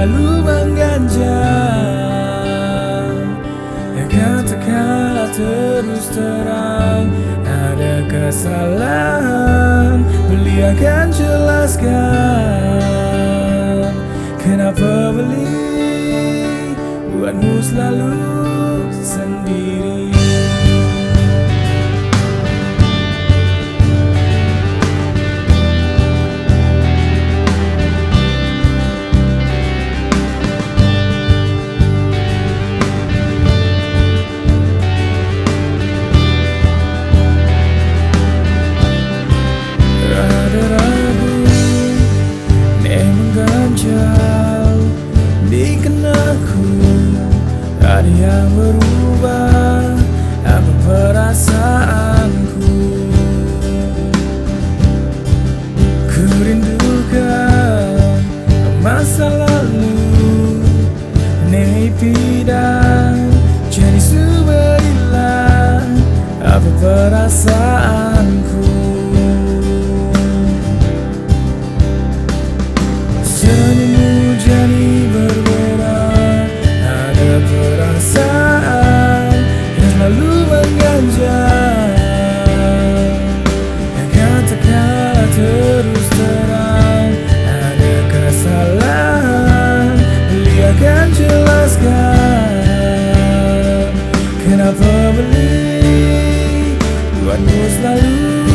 selalu mengganjal. Katakanlah terus terang, ada kesalahan, beliau akan jelaskan. Kenapa beli buatmu selalu sendiri? Di kenakku ada yang berubah, apa perasaanku? Ku rindukan masa lalu, nepi dan jadi sumber hilang, apa perasaanku? Senyummu jadi berbeda, ada perasaan yang selalu mengganjal. Katakanlah terus terang, ada kesalahan, beliau akan jelaskan. Kenapa beli buatmu selalu